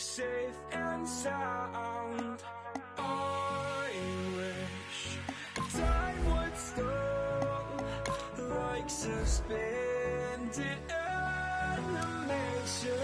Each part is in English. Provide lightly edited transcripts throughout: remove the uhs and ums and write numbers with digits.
Safe and sound. I wish time would stop, like suspended animation.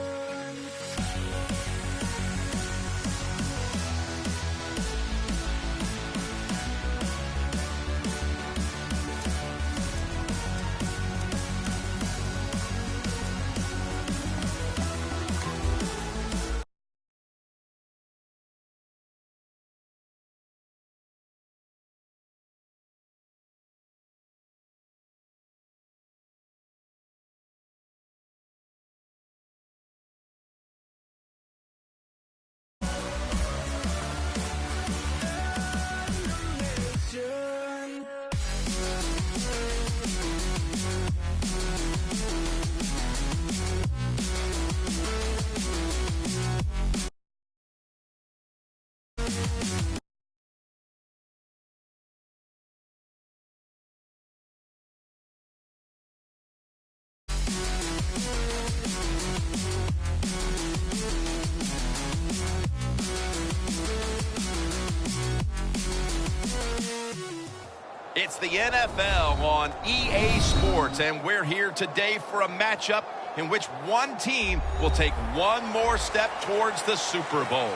It's the NFL on EA Sports, and we're here today for a matchup in which one team will take one more step towards the Super Bowl.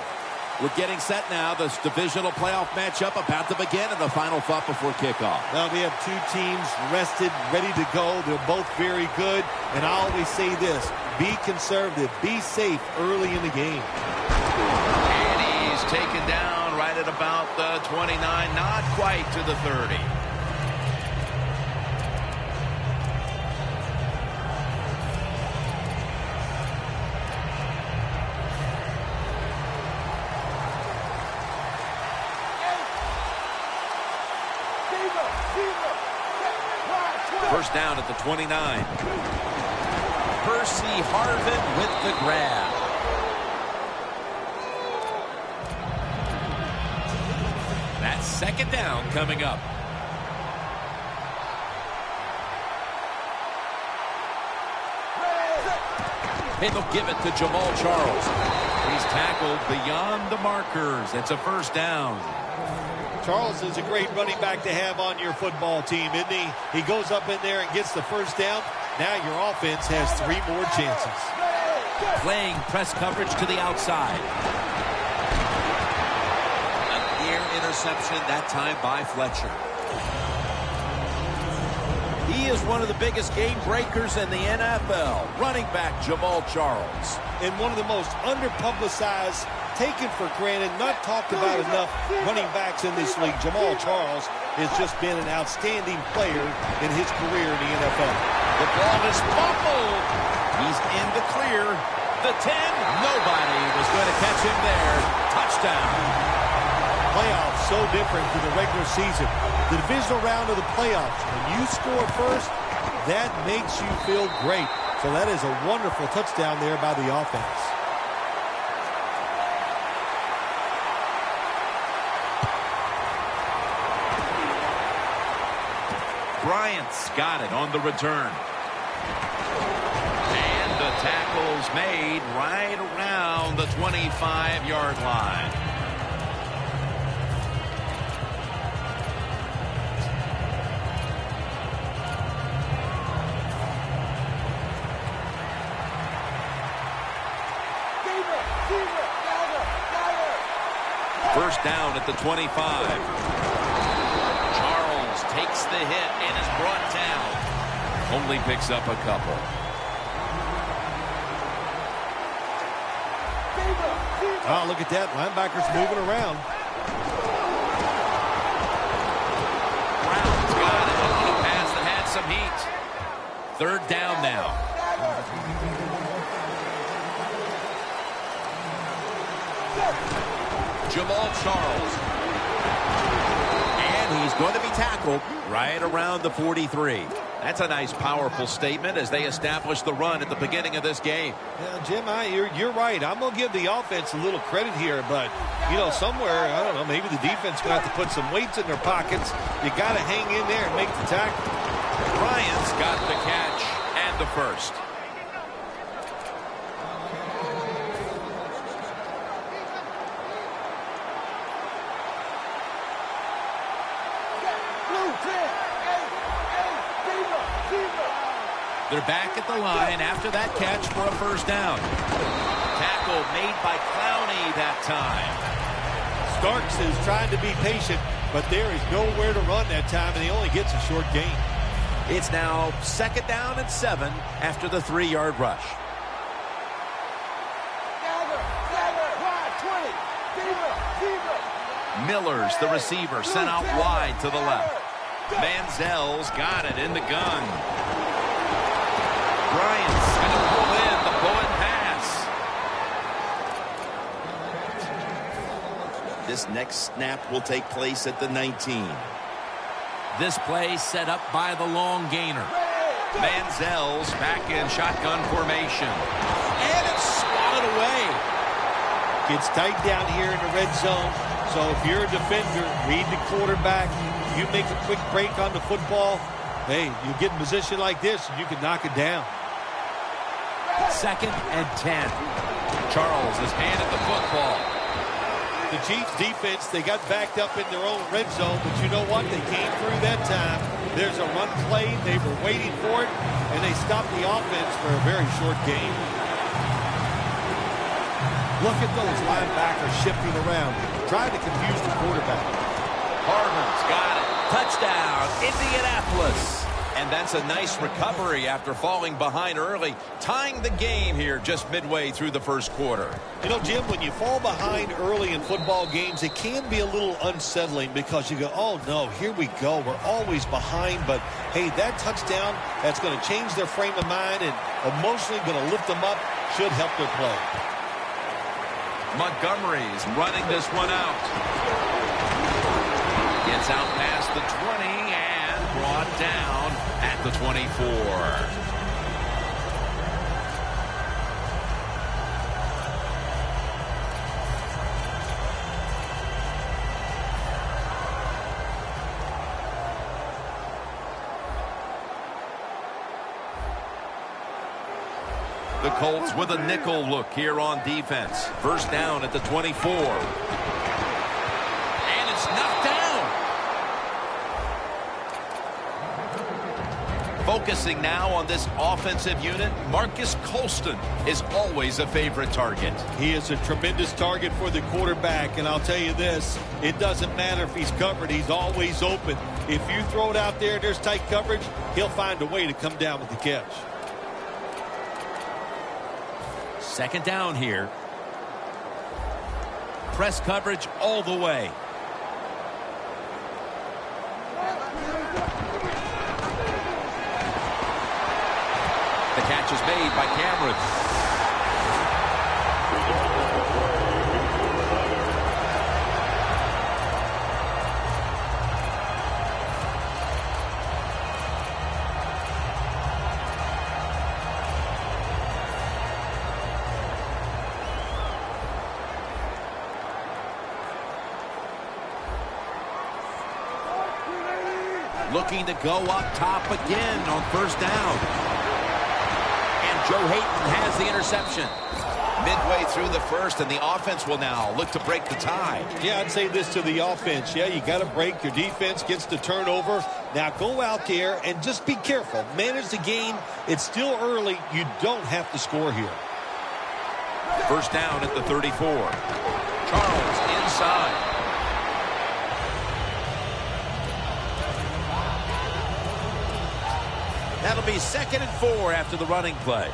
We're getting set now. This divisional playoff matchup about to begin in the final thought before kickoff. Well, we have two teams rested, ready to go. They're both very good. And I always say this, be conservative, be safe early in the game. And he's taken down right at about the 29, not quite to the 30. First down at the 29. Percy Harvin with the grab. That's second down coming up. And they'll give it to Jamal Charles. He's tackled beyond the markers. It's a first down. Charles is a great running back to have on your football team, isn't he? He goes up in there and gets the first down. Now your offense has 3 more chances. Playing press coverage to the outside. A near interception that time by Fletcher. He is one of the biggest game breakers in the NFL. Running back Jamal Charles. And one of the most underpublicized, taken for granted, not talked about enough running backs in this league. Jamal Charles has just been an outstanding player in his career in the NFL. The ball is fumbled. He's in the clear. The 10. Nobody was going to catch him there. Touchdown. Playoffs so different from the regular season. The divisional round of the playoffs. When you score first, that makes you feel great. So that is a wonderful touchdown there by the offense. Bryant's got it on the return. And the Tackles made right around the 25-yard line. First down at the 25. Charles takes the hit and is brought down. Only picks up a couple. Oh, look at that. Linebacker's moving around. Brown's got it. A pass that had some heat. Third down now. Jamal Charles. And he's going to be tackled right around the 43. That's a nice, powerful statement as they establish the run at the beginning of this game. Yeah, Jim, you're right. I'm going to give the offense a little credit here, but, you know, somewhere, I don't know, maybe the defense going to have to put some weights in their pockets. You got to hang in there and make the tackle. Bryant's got the catch and the first. They're back at the line after that catch for a first down. Tackle made by Clowney that time. Starks is trying to be patient, but there is nowhere to run that time, and he only gets a short gain. It's now 2nd down and 7 after the 3-yard rush. Miller's the receiver, sent out wide to the left. Manziel's got it in the gun. Bryant's going to pull in the pull-in pass. This next snap will take place at the 19. This play set up by the long gainer. Manziel's back in shotgun formation. And it's swatted away. Gets tight down here in the red zone. So if you're a defender, read the quarterback. You make a quick break on the football. Hey, you get in position like this, you can knock it down. 2nd and 10. Charles has handed the football. The Chiefs defense, they got backed up in their own red zone, but you know what? They came through that time. There's a run play. They were waiting for it, and they stopped the offense for a very short game. Look at those linebackers shifting around, trying to confuse the quarterback. Harmon's got it. Touchdown, Indianapolis. And that's a nice recovery after falling behind early, tying the game here just midway through the first quarter. You know, Jim, when you fall behind early in football games, it can be a little unsettling because you go, oh, no, here we go. We're always behind. But, hey, that touchdown, that's going to change their frame of mind and emotionally going to lift them up, should help their play. Montgomery's running this one out. Gets out past the 20 and brought down at the 24. The Colts with a nickel look here on defense. First down at the 24. And it's knocked down. Focusing now on this offensive unit, Marcus Colston is always a favorite target. He is a tremendous target for the quarterback, and I'll tell you this, it doesn't matter if he's covered, he's always open. If you throw it out there and there's tight coverage, he'll find a way to come down with the catch. Second down here. Press coverage all the way. The catch is made by Cameron. Looking to go up top again on first down. And Joe Hayden has the interception. Midway through the first, and the offense will now look to break the tie. Yeah, I'd say this to the offense. Yeah, you got to break. Your defense gets the turnover. Now go out there and just be careful. Manage the game. It's still early. You don't have to score here. First down at the 34. Charles inside. That'll be 2nd and 4 after the running play.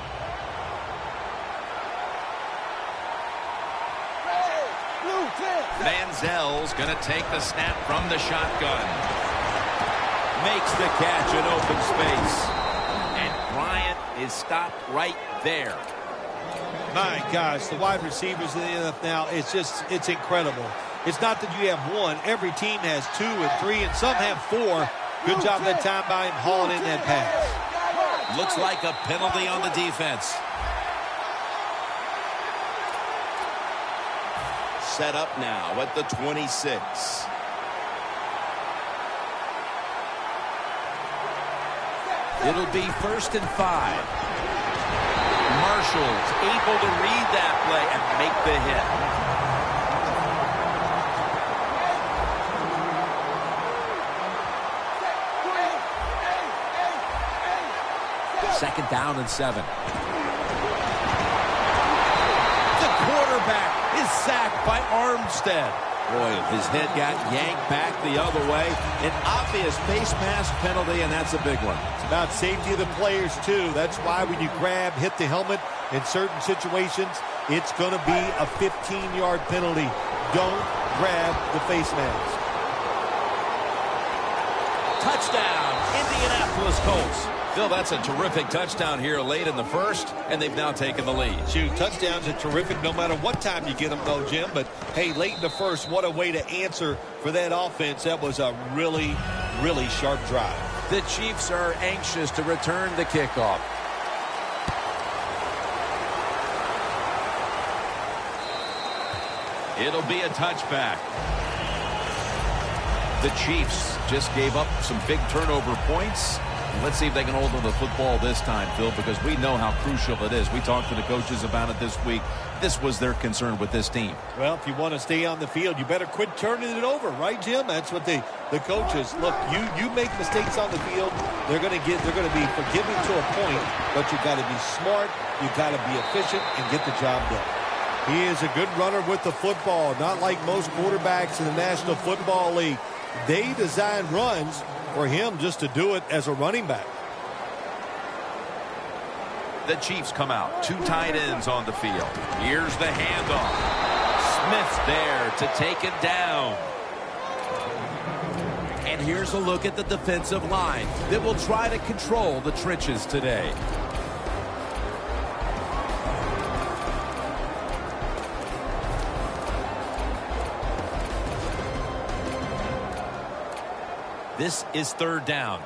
Manziel's going to take the snap from the shotgun. Makes the catch in open space. And Bryant is stopped right there. My gosh, the wide receivers in the NFL now, it's incredible. It's not that you have one. Every team has 2 and 3, and some have 4. Good job that time by him hauling in that pass. Looks like a penalty on the defense. Set up now at the 26. It'll be 1st and 5. Marshall's able to read that play and make the hit. 2nd down and 7. The quarterback is sacked by Armstead. Boy, his head got yanked back the other way. An obvious face mask penalty, and that's a big one. It's about safety of the players, too. That's why when you grab, hit the helmet in certain situations, it's going to be a 15-yard penalty. Don't grab the face mask. Touchdown, Indianapolis Colts. Phil, that's a terrific touchdown here late in the first, and they've now taken the lead. Shoot, touchdowns are terrific no matter what time you get them, though, Jim. But, hey, late in the first, what a way to answer for that offense. That was a really, really sharp drive. The Chiefs are anxious to return the kickoff. It'll be a touchback. The Chiefs just gave up some big turnover points. Let's see if they can hold on to the football this time, Phil, because we know how crucial it is. We talked to the coaches about it this week. This was their concern with this team. Well, if you want to stay on the field, you better quit turning it over, right, Jim? That's what the coaches, look, you make mistakes on the field, they're going to be forgiving to a point, but you got to be smart, you got to be efficient and get the job done. He is a good runner with the football, not like most quarterbacks in the National Football League. They design runs for him just to do it as a running back. The Chiefs come out. 2 tight ends on the field. Here's the handoff. Smith's there to take it down. And here's a look at the defensive line that will try to control the trenches today. This is 3rd down.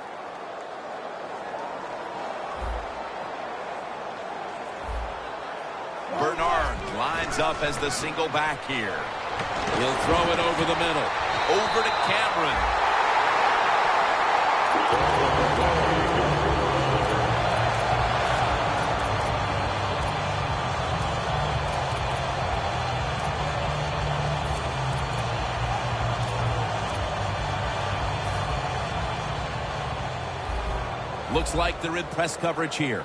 Bernard lines up as the single back here. He'll throw it over the middle. Over to Cameron. Looks like they're in press coverage here.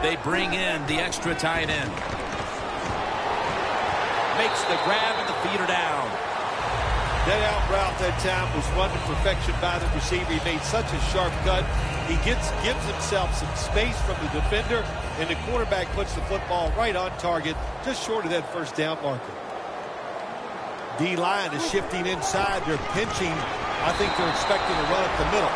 They bring in the extra tight end. Makes the grab and the feet are down. That out route that time was run to perfection by the receiver. He made such a sharp cut. He gives himself some space from the defender, and the quarterback puts the football right on target, just short of that first down marker. D-line is shifting inside. They're pinching. I think they're expecting to run up the middle.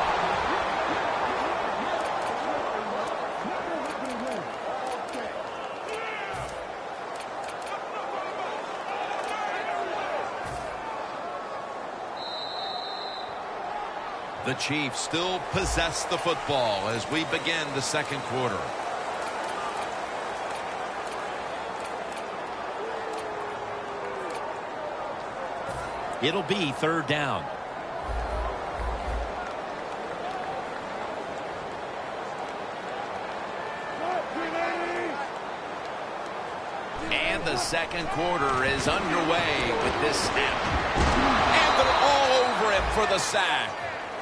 The Chiefs still possess the football as we begin the second quarter. It'll be 3rd down. And the second quarter is underway with this snap. And they're all over him for the sack.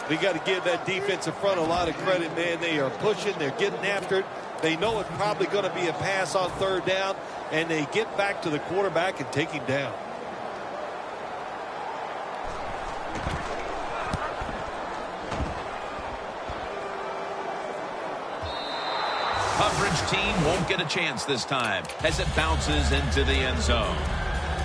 We got to give that defensive front a lot of credit, man. They are pushing. They're getting after it. They know it's probably going to be a pass on third down, and they get back to the quarterback and take him down. Coverage team won't get a chance this time as it bounces into the end zone.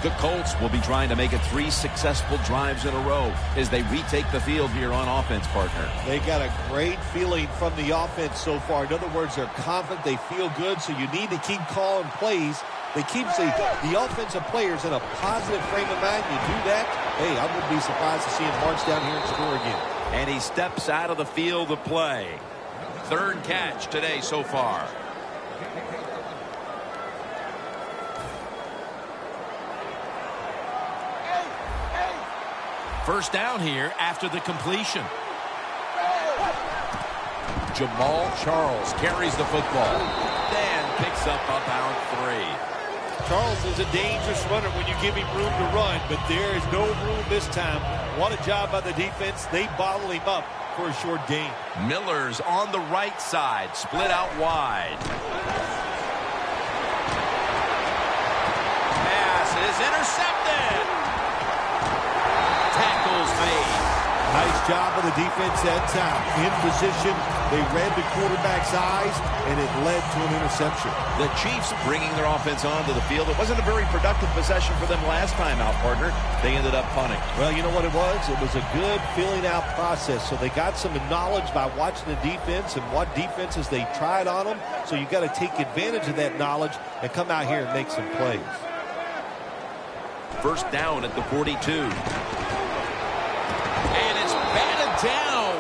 The Colts will be trying to make it 3 successful drives in a row as they retake the field here on offense, partner. They got a great feeling from the offense so far. In other words, they're confident, they feel good, so you need to keep calling plays. They keep the offensive players in a positive frame of mind. You do that, hey, I wouldn't be surprised to see him march down here and score again. And he steps out of the field of play. Third catch today so far. First down here after the completion. Jamal Charles carries the football. Then picks up about 3. Charles is a dangerous runner when you give him room to run, but there is no room this time. What a job by the defense. They bottle him up for a short gain. Miller's on the right side, split out wide. Pass is intercepted. Tackles made. Nice job of the defense that time. In position, they read the quarterback's eyes, and it led to an interception. The Chiefs bringing their offense onto the field. It wasn't a very productive possession for them last time out, partner. They ended up punting. Well, you know what it was? It was a good filling out process. So they got some knowledge by watching the defense and what defenses they tried on them. So you got to take advantage of that knowledge and come out here and make some plays. First down at the 42. And it's batted down.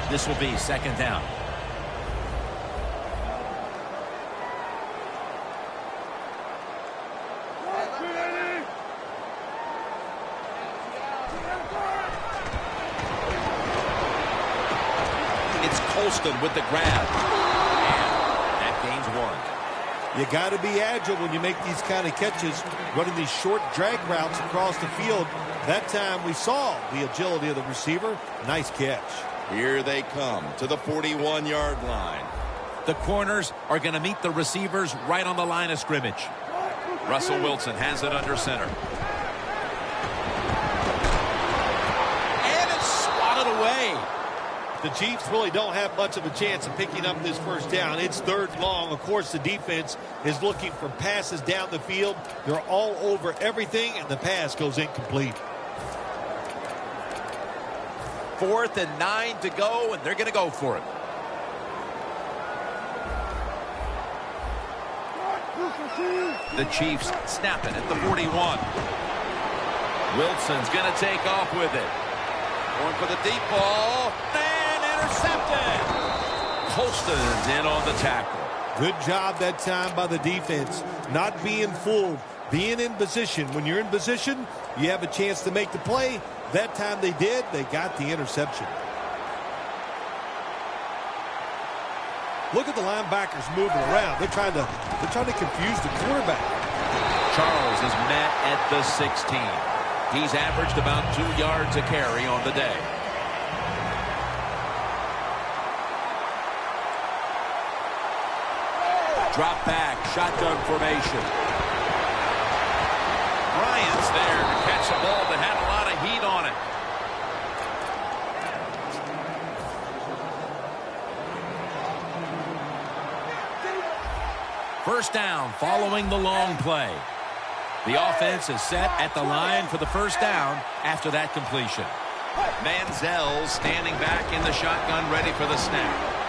This will be second down. It's Colston with the grab. And that gains 1. You got to be agile when you make these kind of catches, running these short drag routes across the field. That time we saw the agility of the receiver. Nice catch. Here they come to the 41-yard line. The corners are going to meet the receivers right on the line of scrimmage. Russell Wilson has it under center. And it's swatted away. The Chiefs really don't have much of a chance of picking up this first down. It's third long. Of course, the defense is looking for passes down the field. They're all over everything, and the pass goes incomplete. 4th and 9 to go, and they're going to go for it. The Chiefs snap it at the 41. Wilson's going to take off with it. Going for the deep ball. And intercepted. Colston's in on the tackle. Good job that time by the defense. Not being fooled. Being in position. When you're in position, you have a chance to make the play. That time they did. They got the interception. Look at the linebackers moving around. They're trying to confuse the quarterback. Charles is met at the 16. He's averaged about 2 yards a carry on the day. Drop back, shotgun formation. Bryant's there to catch a ball that had a lot of heat on it. First down following the long play. The offense is set at the line for the first down after that completion. Manziel standing back in the shotgun, ready for the snap.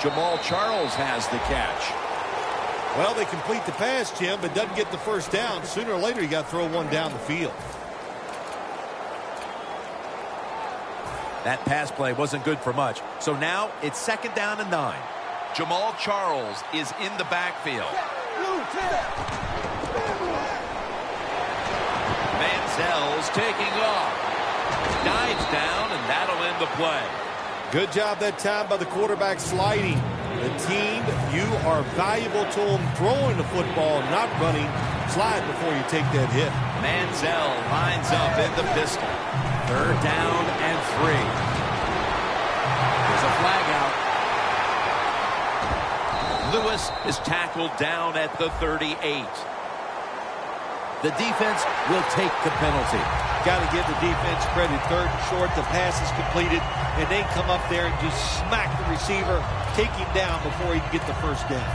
Jamal Charles has the catch. Well, they complete the pass, Jim, but doesn't get the first down. Sooner or later, you got to throw one down the field. That pass play wasn't good for much. So now it's second down and 9. Jamal Charles is in the backfield. Manziel's taking off. Dives down, and that'll end the play. Good job that time by the quarterback sliding. The team, you are valuable to them throwing the football, not running. Slide before you take that hit. Manziel lines up in the pistol. 3rd down and 3. There's a flag out. Lewis is tackled down at the 38. The defense will take the penalty. Got to give the defense credit. 3rd and short, the pass is completed, and they come up there and just smack the receiver, take him down before he can get the 1st down.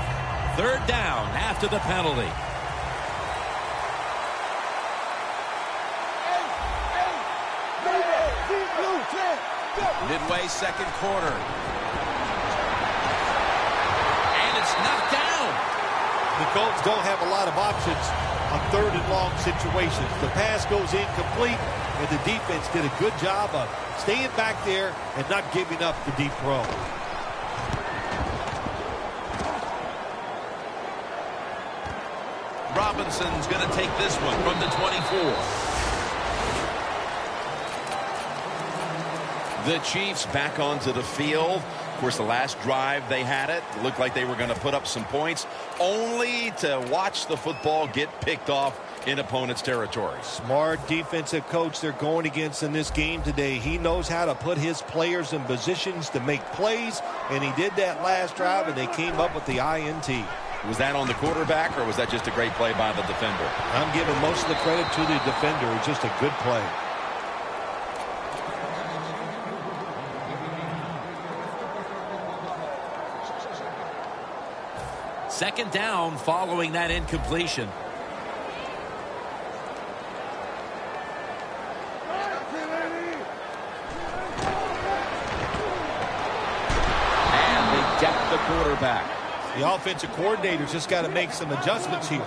3rd down after the penalty. Midway 2nd quarter. And it's knocked down. The Colts don't have a lot of options on 3rd and long situations. The pass goes incomplete, and the defense did a good job of staying back there and not giving up the deep throw. Robinson's going to take this one from the 24. The Chiefs back onto the field. Of course, the last drive they had it looked like they were going to put up some points, only to watch the football get picked off in opponent's territory. Smart defensive coach they're going against in this game today. He knows how to put his players in positions to make plays, and he did that last drive, and they came up with the INT. Was that on the quarterback, or was that just a great play by the defender? I'm giving most of the credit to the defender. It's just a good play. Second down following that incompletion. And they get the quarterback. The offensive coordinator's just got to make some adjustments here.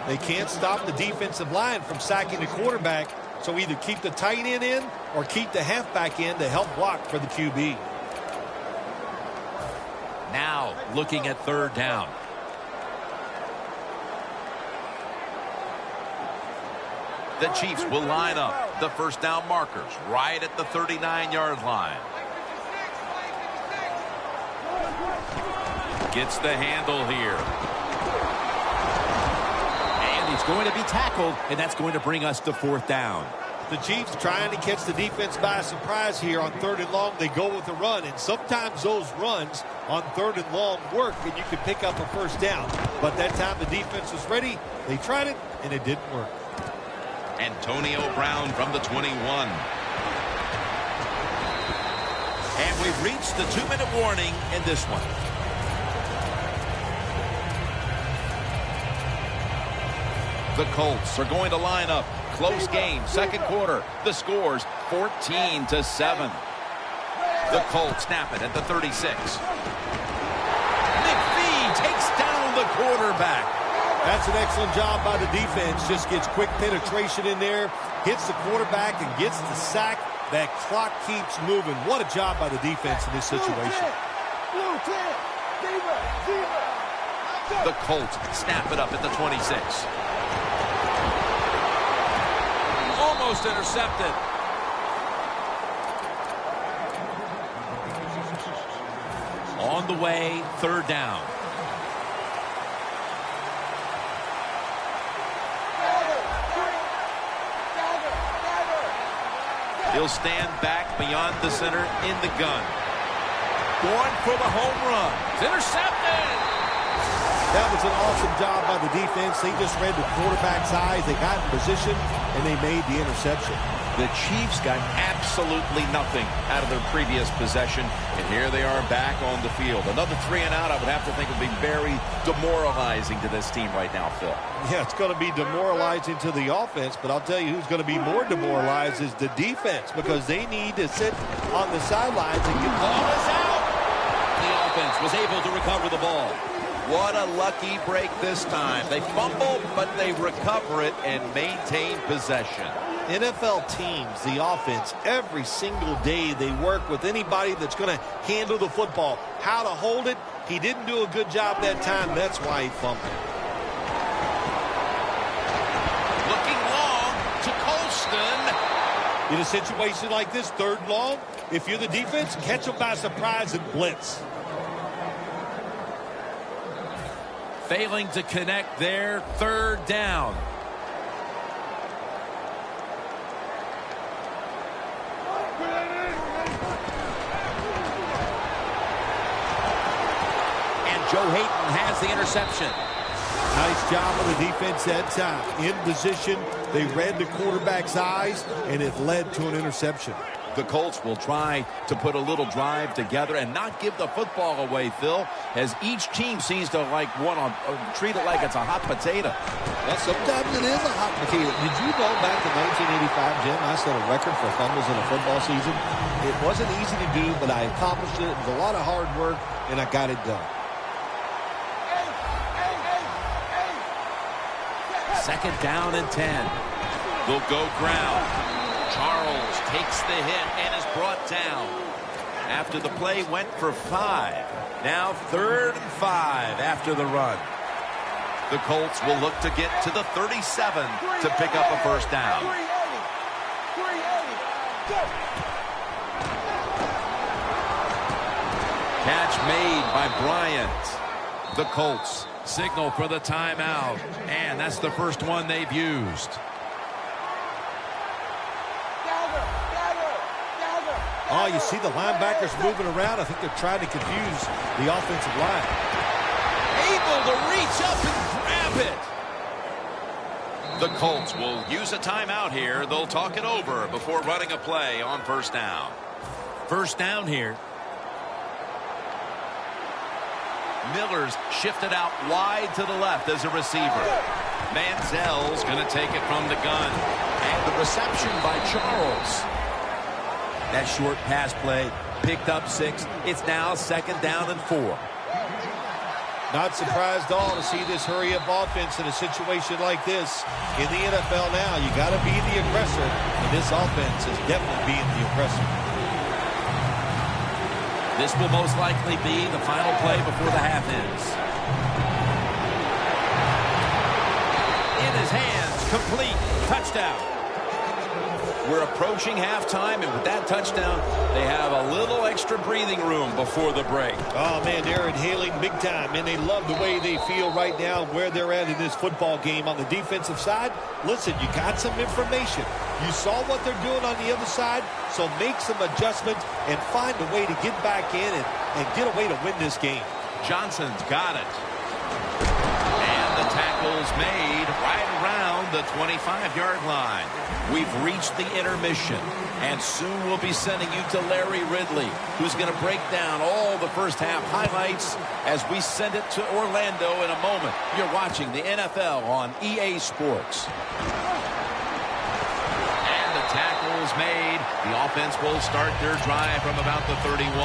They can't stop the defensive line from sacking the quarterback, so either keep the tight end in or keep the halfback in to help block for the QB. Now looking at 3rd down. The Chiefs will line up the 1st down markers right at the 39-yard line. Gets the handle here. And he's going to be tackled, and that's going to bring us to 4th down. The Chiefs trying to catch the defense by surprise here on 3rd and long. They go with the run, and sometimes those runs on 3rd and long work, and you can pick up a 1st down. But that time the defense was ready. They tried it, and it didn't work. Antonio Brown from the 21. And we've reached the 2-minute warning in this one. The Colts are going to line up. Close game, 2nd quarter. The score's 14-7. The Colts snap it at the 36. McPhee takes down the quarterback. That's an excellent job by the defense. Just gets quick penetration in there, hits the quarterback, and gets the sack. That clock keeps moving. What a job by the defense in this situation. The Colts snap it up at the 26. Almost intercepted. On the way, 3rd down. He'll stand back beyond the center in the gun. Going for the home run. It's intercepted. That was an awesome job by the defense. They just read the quarterback's eyes. They got in position, and they made the interception. The Chiefs got absolutely nothing out of their previous possession, and here they are back on the field. Another 3 and out, I would have to think, would be very demoralizing to this team right now, Phil. Yeah, it's going to be demoralizing to the offense, but I'll tell you who's going to be more demoralized is the defense, because they need to sit on the sidelines and get the ball out. The offense was able to recover the ball. What a lucky break this time. They fumble, but they recover it and maintain possession. NFL teams, the offense, every single day they work with anybody that's going to handle the football. How to hold it, he didn't do a good job that time. That's why he fumbled. Looking long to Colston. In a situation like this, 3rd and long, if you're the defense, catch them by surprise and blitz. Failing to connect there, 3rd down. And Joe Hayden has the interception. Nice job of the defense that time. In position, they read the quarterback's eyes, and it led to an interception. The Colts will try to put a little drive together and not give the football away, Phil, as each team seems to treat it like it's a hot potato. Well, sometimes it is a hot potato. Did you know back in 1985, Jim, I set a record for fumbles in a football season? It wasn't easy to do, but I accomplished it. It was a lot of hard work, and I got it done. 2nd down and 10. They'll go ground. Charles takes the hit and is brought down. After the play went for 5. Now 3rd and 5 after the run. The Colts will look to get to the 37 to pick up a 1st down. Catch made by Bryant. The Colts signal for the timeout, and that's the first one they've used. Oh, you see the linebackers moving around. I think they're trying to confuse the offensive line. Able to reach up and grab it. The Colts will use a timeout here. They'll talk it over before running a play on 1st down. 1st down here. Miller's shifted out wide to the left as a receiver. Manziel's going to take it from the gun. And the reception by Charles. That short pass play picked up 6. It's now 2nd down and 4. Not surprised at all to see this hurry-up offense in a situation like this. In the NFL now, you got to be the aggressor, and this offense is definitely being the aggressor. This will most likely be the final play before the half ends. In his hands, complete, touchdown. We're approaching halftime, and with that touchdown, they have a little extra breathing room before the break. Oh, man, they're inhaling big time, and they love the way they feel right now where they're at in this football game. On the defensive side, listen, you got some information. You saw what they're doing on the other side, so make some adjustments and find a way to get back in and get a way to win this game. Johnson's got it. And the tackle's made right around the 25-yard line. We've reached the intermission, and soon we'll be sending you to Larry Ridley, who's going to break down all the first half highlights as we send it to Orlando in a moment. You're watching the NFL on EA Sports. And the tackle's made. The offense will start their drive from about the 31.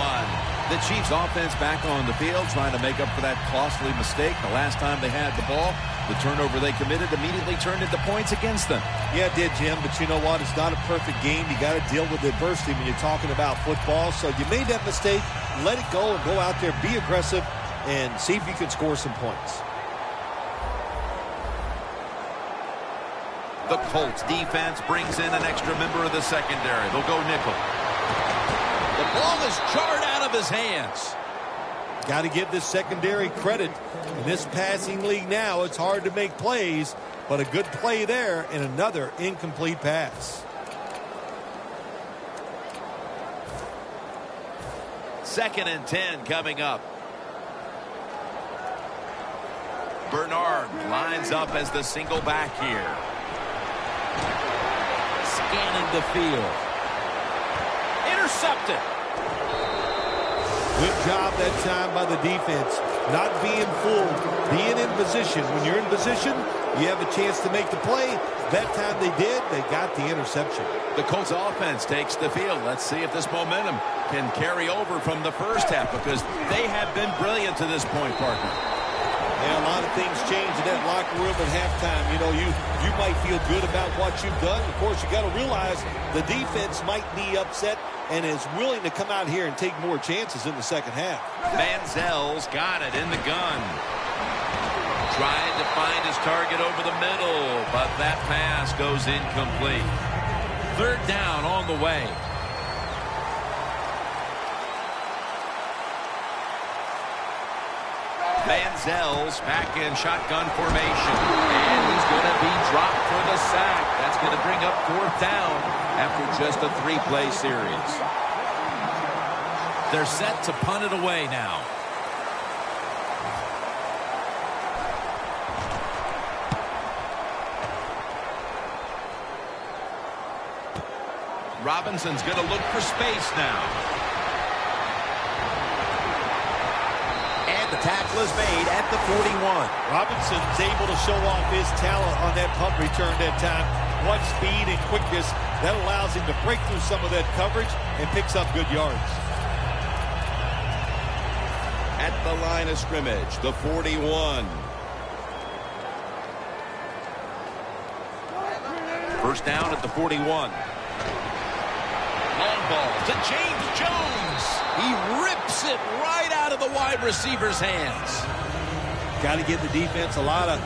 The Chiefs offense back on the field trying to make up for that costly mistake. The last time they had the ball, the turnover they committed immediately turned into points against them. Yeah, it did, Jim, but you know what? It's not a perfect game. You got to deal with adversity when you're talking about football. So you made that mistake, let it go, and go out there, be aggressive, and see if you can score some points. The Colts defense brings in an extra member of the secondary. They'll go nickel. The ball is jarred out of his hands. Got to give this secondary credit. In this passing league now, it's hard to make plays, but a good play there and another incomplete pass. 2nd and 10 coming up. Bernard lines up as the single back here. Scanning the field. Intercepted. Good job that time by the defense. Not being fooled, being in position. When you're in position, you have a chance to make the play. That time they did, they got the interception. The Colts offense takes the field. Let's see if this momentum can carry over from the first half, because they have been brilliant to this point, partner. Yeah, a lot of things change in that locker room at halftime. You know, you might feel good about what you've done. Of course, you got to realize the defense might be upset and is willing to come out here and take more chances in the second half. Manziel's got it in the gun. Trying to find his target over the middle, but that pass goes incomplete. Third down on the way. Manziel's back in shotgun formation. And he's going to be dropped for the sack. That's going to bring up fourth down after just a 3-play series. They're set to punt it away now. Robinson's going to look for space now. And the tackle is made at the 41. Robinson's able to show off his talent on that punt return that time. What speed and quickness. That allows him to break through some of that coverage and picks up good yards. At the line of scrimmage, the 41. First down at the 41. Long ball to James Jones. He rips it right out of the wide receiver's hands. Got to give the defense a lot of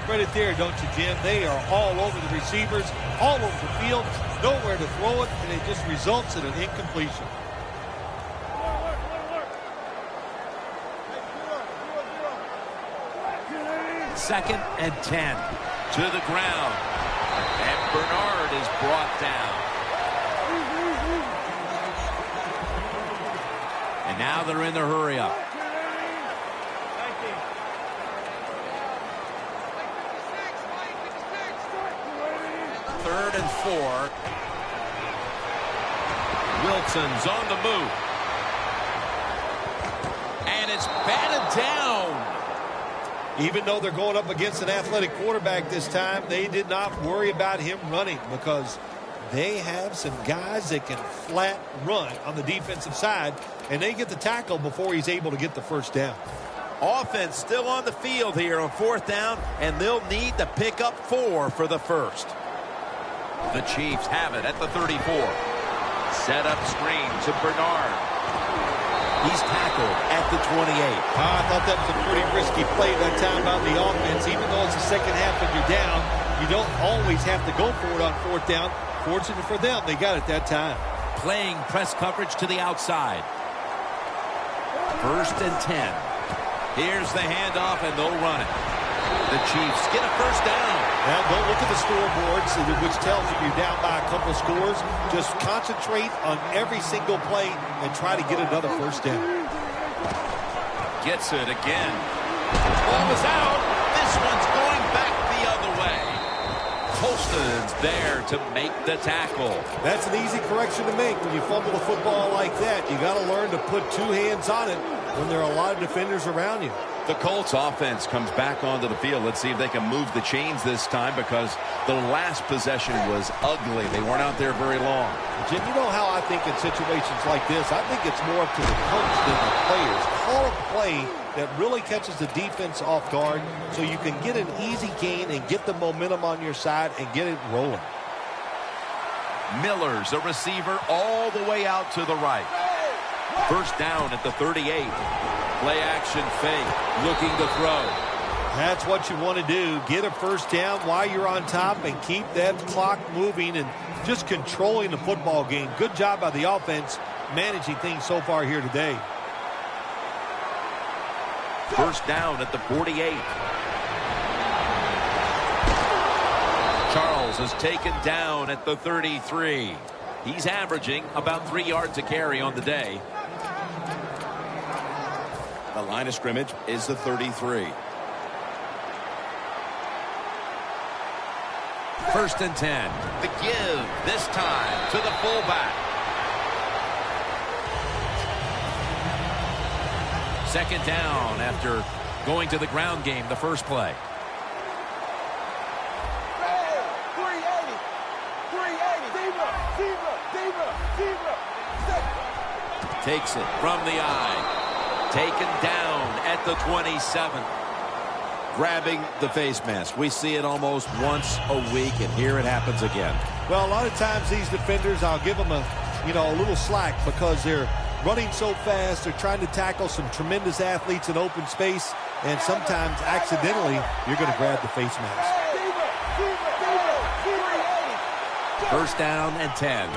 credit there, don't you, Jim? They are all over the receivers, all over the field, nowhere to throw it, and it just results in an incompletion. Second and 10. To the ground. And Bernard is brought down. And now they're in the hurry-up. Third and 4. Wilson's on the move. And it's batted down. Even though they're going up against an athletic quarterback this time, they did not worry about him running because they have some guys that can flat run on the defensive side, and they get the tackle before he's able to get the first down. Offense still on the field here on fourth down, and they'll need to pick up 4 for the first. The Chiefs have it at the 34. Set up screen to Bernard. He's tackled at the 28. I thought that was a pretty risky play that time by the offense. Even though it's the second half and you're down, you don't always have to go for it on fourth down. Fortunate for them, they got it that time. Playing press coverage to the outside. First and 10. Here's the handoff, and they'll run it. The Chiefs get a first down. Now, don't look at the scoreboards, which tells you you're down by a couple of scores. Just concentrate on every single play and try to get another first down. Gets it again. Ball is out. This one's going back the other way. Colston's there to make the tackle. That's an easy correction to make when you fumble the football like that. You got to learn to put 2 hands on it when there are a lot of defenders around you. The Colts offense comes back onto the field. Let's see if they can move the chains this time because the last possession was ugly. They weren't out there very long. Jim, you know how I think in situations like this, I think it's more up to the coach than the players. Call a play that really catches the defense off guard so you can get an easy gain and get the momentum on your side and get it rolling. Miller's a receiver all the way out to the right. First down at the 38. Play action fake. Looking to throw. That's what you want to do. Get a first down while you're on top and keep that clock moving and just controlling the football game. Good job by the offense managing things so far here today. First down at the 48. Charles is taken down at the 33. He's averaging about 3 yards a carry on the day. The line of scrimmage is the 33. First and 10. The give this time to the fullback. Second down after going to the ground game the first play. Takes it from the eye. Taken down at the 27. Grabbing the face mask. We see it almost once a week, and here it happens again. Well, a lot of times these defenders, I'll give them a little slack because they're running so fast. They're trying to tackle some tremendous athletes in open space, and sometimes accidentally you're going to grab the face mask. First down and 10.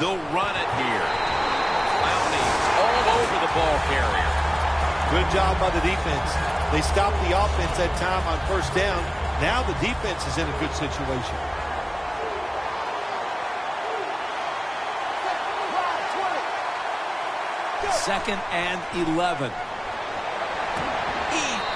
They'll run it here. Clowney's all over the ball carrier. Good job by the defense. They stopped the offense that time on first down. Now the defense is in a good situation. Second and 11.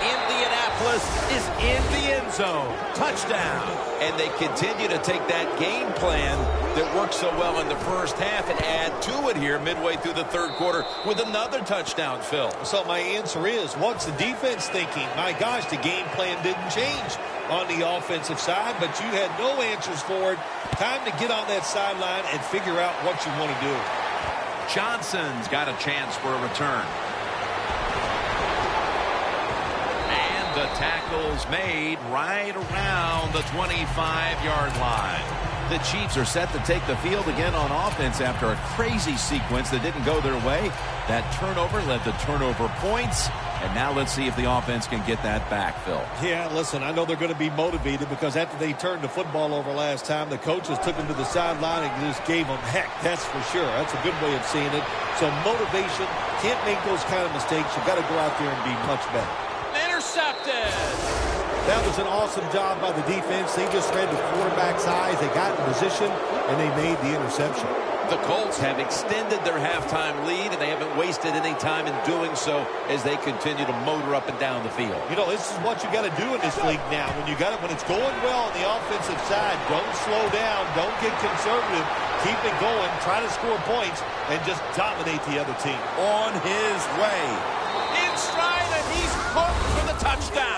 Indianapolis is in the end zone. Touchdown. And they continue to take that game plan that worked so well in the first half and add to it here midway through the third quarter with another touchdown, Phil. So my answer is, what's the defense thinking? My gosh, the game plan didn't change on the offensive side, but you had no answers for it. Time to get on that sideline and figure out what you want to do. Johnson's got a chance for a return. And the tackle's made right around the 25-yard line. The Chiefs are set to take the field again on offense after a crazy sequence that didn't go their way. That turnover led to turnover points. And now let's see if the offense can get that back, Phil. Yeah, listen, I know they're going to be motivated because after they turned the football over last time, the coaches took them to the sideline and just gave them heck. That's for sure. That's a good way of seeing it. So motivation, can't make those kind of mistakes. You've got to go out there and be much better. Intercepted. That was an awesome job by the defense. They just read the quarterback's eyes. They got in position, and they made the interception. The Colts have extended their halftime lead, and they haven't wasted any time in doing so as they continue to motor up and down the field. You know, this is what you got to do in this league now. When it's going well on the offensive side, don't slow down. Don't get conservative. Keep it going. Try to score points and just dominate the other team. On his way. In stride, and he's hooked for the touchdown.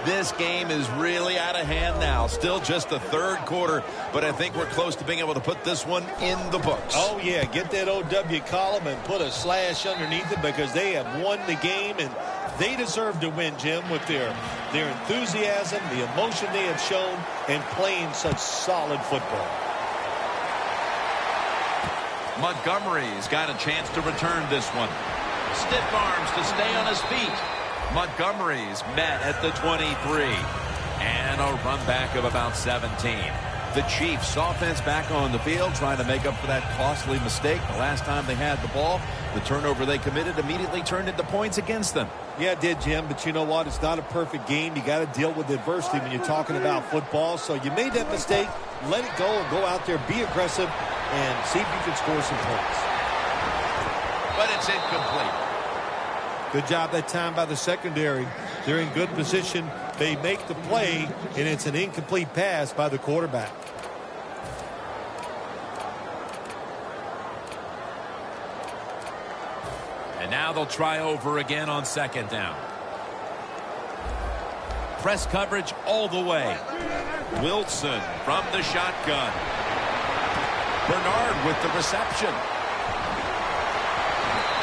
This game is really out of hand now. Still just the third quarter, but I think we're close to being able to put this one in the books. Oh, yeah. Get that OW column and put a slash underneath it because they have won the game, and they deserve to win, Jim, with their enthusiasm, the emotion they have shown, and playing such solid football. Montgomery's got a chance to return this one. Stiff arms to stay on his feet. Montgomery's met at the 23. And a run back of about 17. The Chiefs offense back on the field trying to make up for that costly mistake. The last time they had the ball, the turnover they committed immediately turned into points against them. Yeah, it did, Jim, but you know what? It's not a perfect game. You got to deal with adversity when you're talking about football. So you made that mistake, let it go, and go out there, be aggressive, and see if you can score some points. But it's incomplete. Good job that time by the secondary. They're in good position. They make the play, and it's an incomplete pass by the quarterback. And now they'll try over again on second down. Press coverage all the way. Wilson from the shotgun. Bernard with the reception.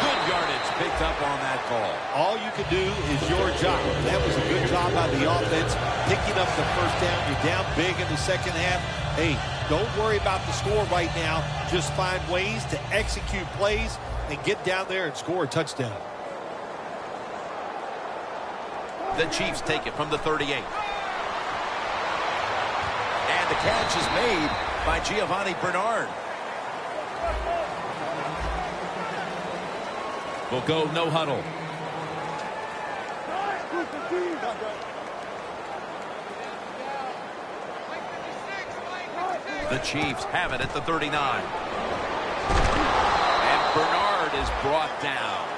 Good yardage picked up on that call. All you can do is your job. That was a good job by the offense, picking up the first down. You're down big in the second half. Hey, don't worry about the score right now. Just find ways to execute plays and get down there and score a touchdown. The Chiefs take it from the 38. And the catch is made by Giovanni Bernard. We'll go no huddle. The Chiefs have it at the 39. And Bernard is brought down.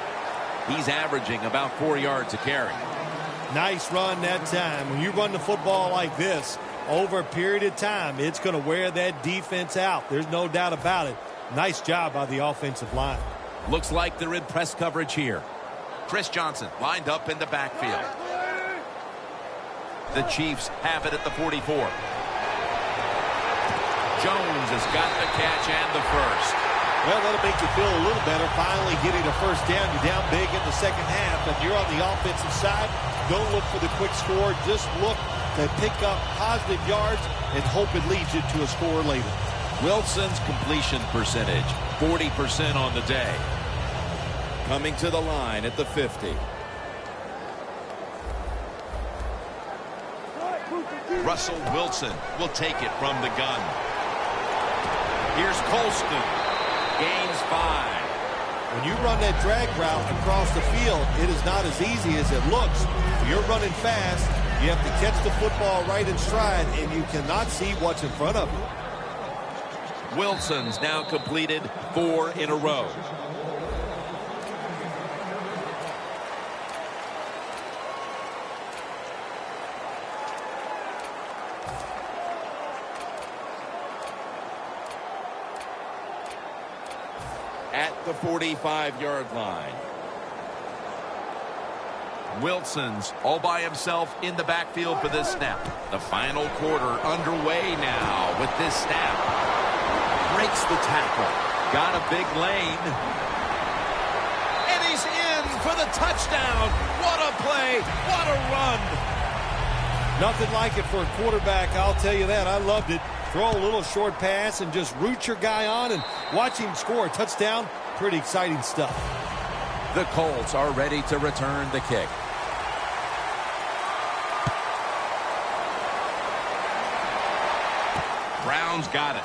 He's averaging about 4 yards a carry. Nice run that time. When you run the football like this, over a period of time, it's going to wear that defense out. There's no doubt about it. Nice job by the offensive line. Looks like they're in press coverage here. Chris Johnson lined up in the backfield. The Chiefs have it at the 44. Jones has got the catch and the first. Well, that'll make you feel a little better. Finally getting a first down. You're down big in the second half, and you're on the offensive side. Don't look for the quick score. Just look to pick up positive yards and hope it leads you to a score later. Wilson's completion percentage, 40% on the day. Coming to the line at the 50. Russell Wilson will take it from the gun. Here's Colston. Gains 5. When you run that drag route across the field, it is not as easy as it looks. When you're running fast, you have to catch the football right in stride, and you cannot see what's in front of you. Wilson's now completed 4 in a row. At the 45-yard line. Wilson's all by himself in the backfield for this snap. The final quarter underway now with this snap. Breaks the tackle. Got a big lane. And he's in for the touchdown. What a play. What a run. Nothing like it for a quarterback, I'll tell you that. I loved it. Throw a little short pass and just root your guy on and watch him score a touchdown. Pretty exciting stuff. The Colts are ready to return the kick. Brown's got it.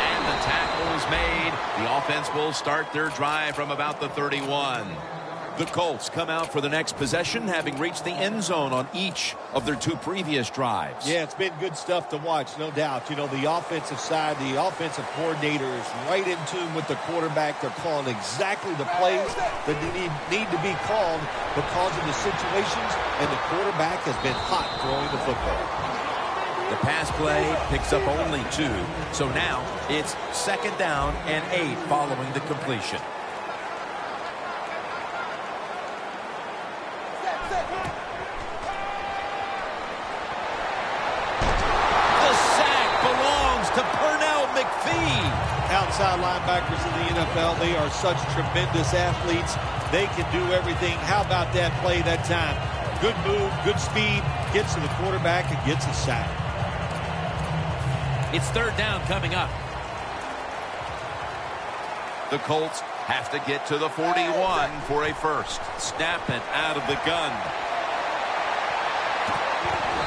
And the tackle is made. The offense will start their drive from about the 31. The Colts come out for the next possession, having reached the end zone on each of their 2 previous drives. Yeah, it's been good stuff to watch, no doubt. You know, the offensive side, the offensive coordinator is right in tune with the quarterback. They're calling exactly the plays that need to be called because of the situations, and the quarterback has been hot throwing the football. The pass play picks up only 2, so now it's 2nd down and 8 following the completion. Outside linebackers in the NFL, they are such tremendous athletes. They can do everything. How about that play that time? Good move, good speed, gets to the quarterback and gets a sack. It's 3rd down coming up. The Colts have to get to the 41 for a first. Snapping out of the gun.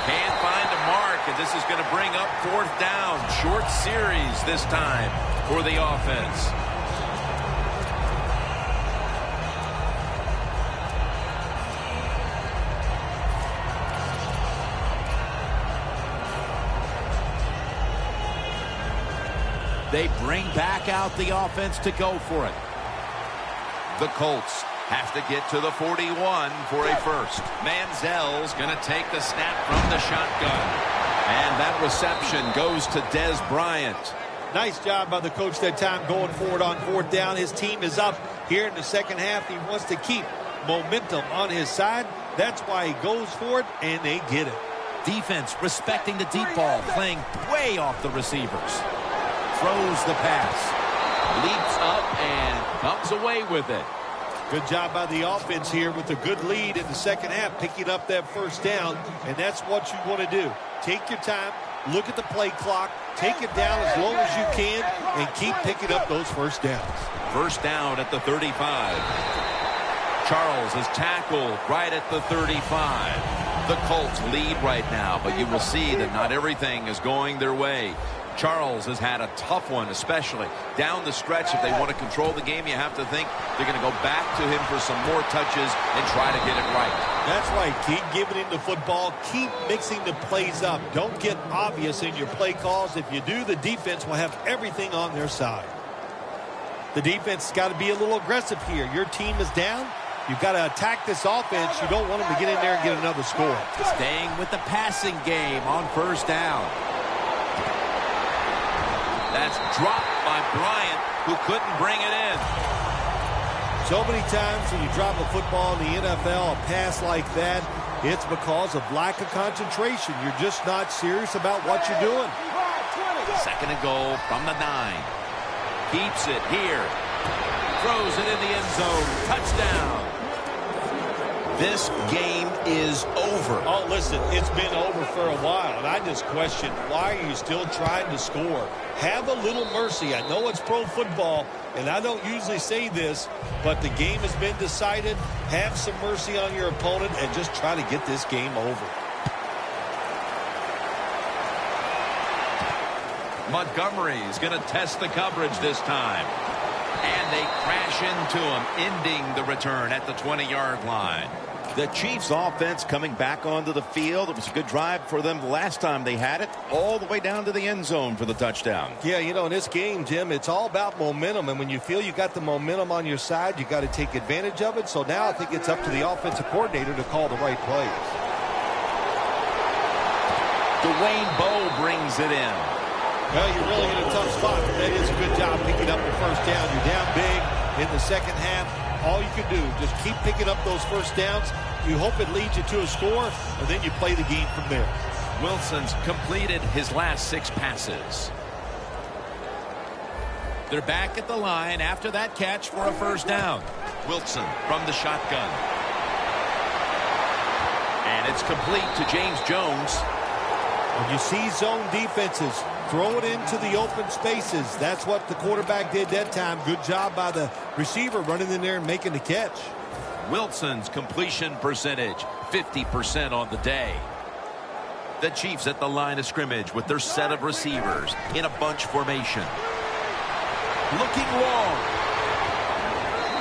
Can't find a mark, and this is going to bring up 4th down. Short series this time for the offense. They bring back out the offense to go for it. The Colts have to get to the 41 for a first. Manziel's going to take the snap from the shotgun. And that reception goes to Dez Bryant. Nice job by the coach that time going forward on 4th down. His team is up here in the second half. He wants to keep momentum on his side. That's why he goes for it, and they get it. Defense respecting the deep ball, playing way off the receivers. Throws the pass. Leaps up and comes away with it. Good job by the offense here with a good lead in the second half, picking up that 1st down, and that's what you want to do. Take your time, look at the play clock, take it down as low as you can, and keep picking up those 1st downs. 1st down at the 35. Charles is tackled right at the 35. The Colts lead right now, but you will see that not everything is going their way. Charles has had a tough one, especially down the stretch. If they want to control the game, you have to think they're going to go back to him for some more touches and try to get it right. That's right. Keep giving him the football. Keep mixing the plays up. Don't get obvious in your play calls. If you do, the defense will have everything on their side. The defense has got to be a little aggressive here. Your team is down. You've got to attack this offense. You don't want them to get in there and get another score. Staying with the passing game on 1st down. That's dropped by Bryant, who couldn't bring it in. So many times when you drop a football in the NFL, a pass like that, it's because of lack of concentration. You're just not serious about what you're doing. 2nd and goal from the 9. Keeps it here. Throws it in the end zone. Touchdown. This game is over. Oh, listen, it's been over for a while, and I just question, why are you still trying to score? Have a little mercy. I know it's pro football, and I don't usually say this, but the game has been decided. Have some mercy on your opponent and just try to get this game over. Montgomery is going to test the coverage this time. And they crash into him, ending the return at the 20-yard line. The Chiefs offense coming back onto the field. It was a good drive for them the last time they had it, all the way down to the end zone for the touchdown. Yeah, you know, in this game, Jim, it's all about momentum. And when you feel you got the momentum on your side, you got to take advantage of it. So now I think it's up to the offensive coordinator to call the right plays. Dwayne Bowe brings it in. Well, you're really in a tough spot. That is a good job picking up the first down. You're down big in the second half. All you can do, just keep picking up those first downs. You hope it leads you to a score, and then you play the game from there. Wilson's completed his last 6 passes. They're back at the line after that catch for a first down. Wilson from the shotgun. And it's complete to James Jones. When you see zone defenses, throw it into the open spaces. That's what the quarterback did that time. Good job by the receiver running in there and making the catch. Wilson's completion percentage, 50% on the day. The Chiefs at the line of scrimmage with their set of receivers in a bunch formation. Looking long.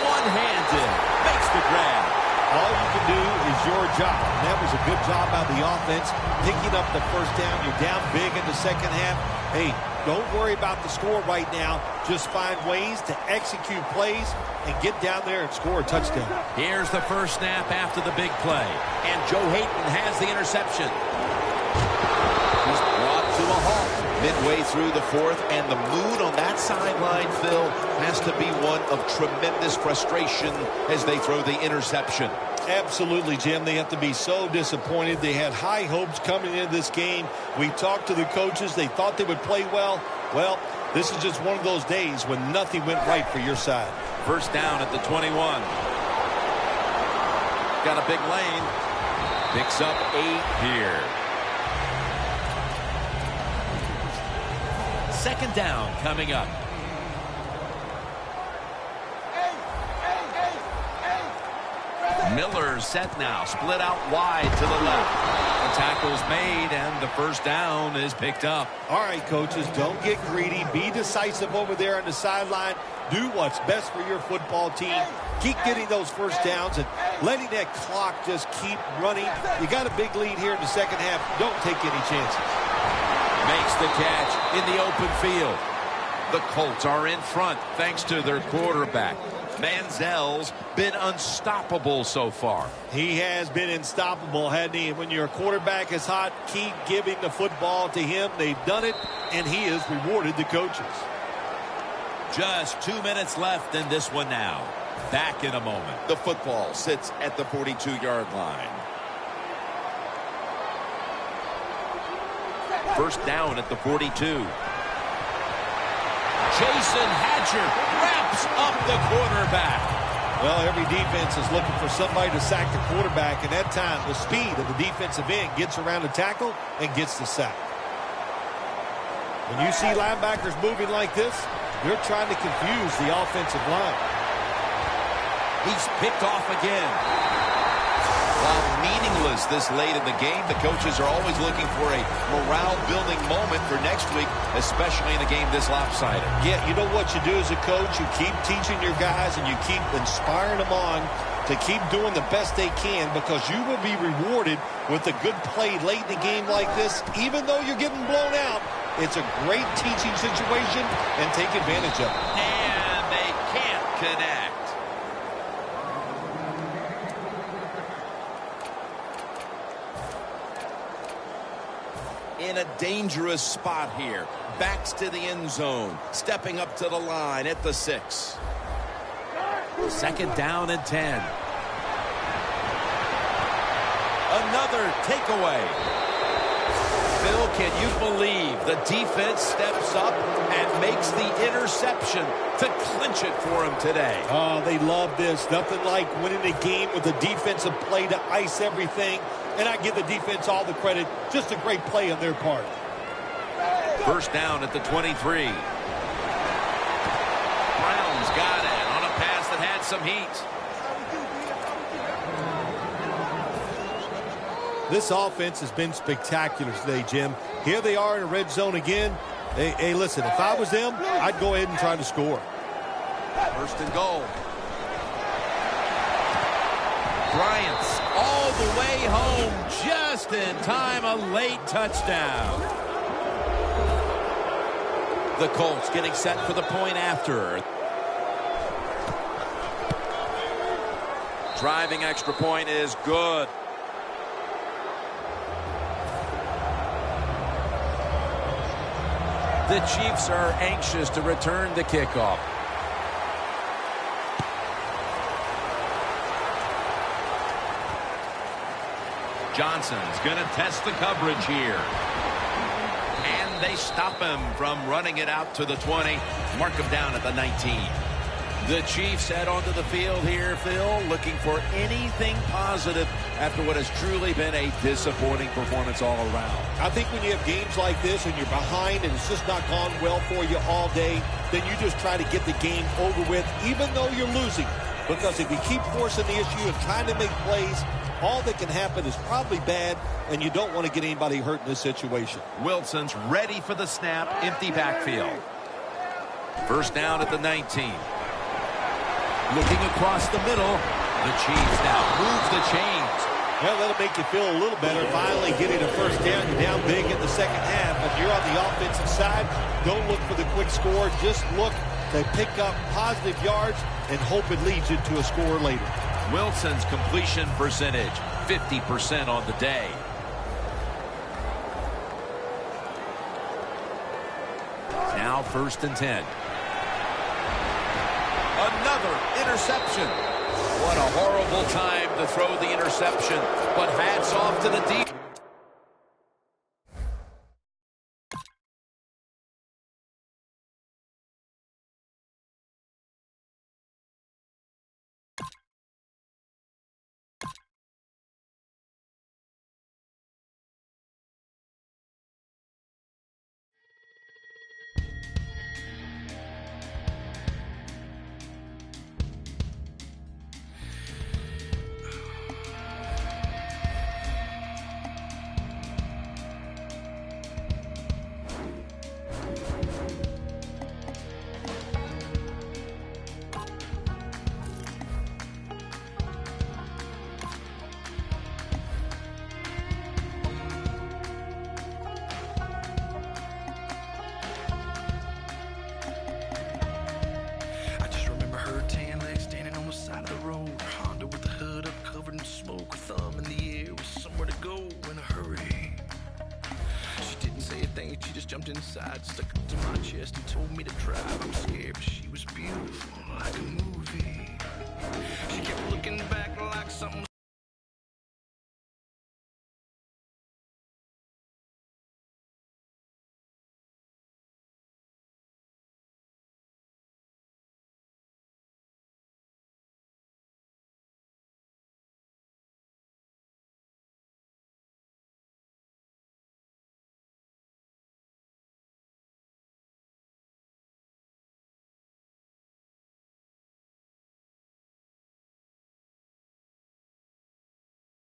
One-handed. Makes the grab. All you can do is your job. And that was a good job by the offense, picking up the first down. You're down big in the second half. Hey, don't worry about the score right now. Just find ways to execute plays and get down there and score a touchdown. Here's the first snap after the big play. And Joe Hayden has the interception. He's brought to a halt midway through the fourth, and the mood on that sideline, Phil, has to be one of tremendous frustration as they throw the interception. Absolutely, Jim. They have to be so disappointed. They had high hopes coming into this game. We talked to the coaches. They thought they would play well. Well, this is just one of those days when nothing went right for your side. First down at the 21. Got a big lane. Picks up 8 here. Second down coming up. Miller set now, split out wide to the left. The tackle's made, and the first down is picked up. All right, coaches, don't get greedy. Be decisive over there on the sideline. Do what's best for your football team. Keep getting those first downs and letting that clock just keep running. You got a big lead here in the second half. Don't take any chances. Makes the catch in the open field. The Colts are in front thanks to their quarterback. Manziel's been unstoppable so far. He has been unstoppable, hasn't he? When your quarterback is hot, keep giving the football to him. They've done it, and he has rewarded the coaches. Just 2 minutes left in this one now. Back in a moment. The football sits at the 42-yard line. First down at the 42. Jason Hatcher wraps up the quarterback. Well, every defense is looking for somebody to sack the quarterback, and that time the speed of the defensive end gets around the tackle and gets the sack. When you see linebackers moving like this, they're trying to confuse the offensive line. He's picked off again. While meaningless this late in the game, the coaches are always looking for a morale-building moment for next week, especially in a game this lopsided. Yeah, you know what you do as a coach? You keep teaching your guys and you keep inspiring them on to keep doing the best they can, because you will be rewarded with a good play late in the game like this. Even though you're getting blown out, it's a great teaching situation, and take advantage of it. And they can't connect. In a dangerous spot here. Backs to the end zone. Stepping up to the line at the 6. Second down and 10. Another takeaway. Phil, can you believe the defense steps up and makes makes the interception to clinch it for him today. Oh, they love this. Nothing like winning a game with a defensive play to ice everything. And I give the defense all the credit. Just a great play on their part. First down at the 23. Brown's got it on a pass that had some heat. This offense has been spectacular today, Jim. Here they are in a red zone again. Hey, listen, if I was them, I'd go ahead and try to score. First and goal. Bryant's all the way home just in time. A late touchdown. The Colts getting set for the point after. Driving extra point is good. The Chiefs are anxious to return the kickoff. Johnson's going to test the coverage here. And they stop him from running it out to the 20. Mark him down at the 19. The Chiefs head onto the field here, Phil, looking for anything positive after what has truly been a disappointing performance all around. I think when you have games like this and you're behind and it's just not gone well for you all day, then you just try to get the game over with, even though you're losing. Because if you keep forcing the issue and trying to make plays, all that can happen is probably bad, and you don't want to get anybody hurt in this situation. Wilson's ready for the snap, empty backfield. First down at the 19. Looking across the middle. The Chiefs now move the chains. Well, that'll make you feel a little better. Finally getting a first down. You're down big in the second half. But you're on the offensive side. Don't look for the quick score. Just look to pick up positive yards and hope it leads you to a score later. Wilson's completion percentage, 50% on the day. Now first and 10. Another interception. What a horrible time to throw the interception, but hats off to the deep. Inside, stuck it to my chest and told me to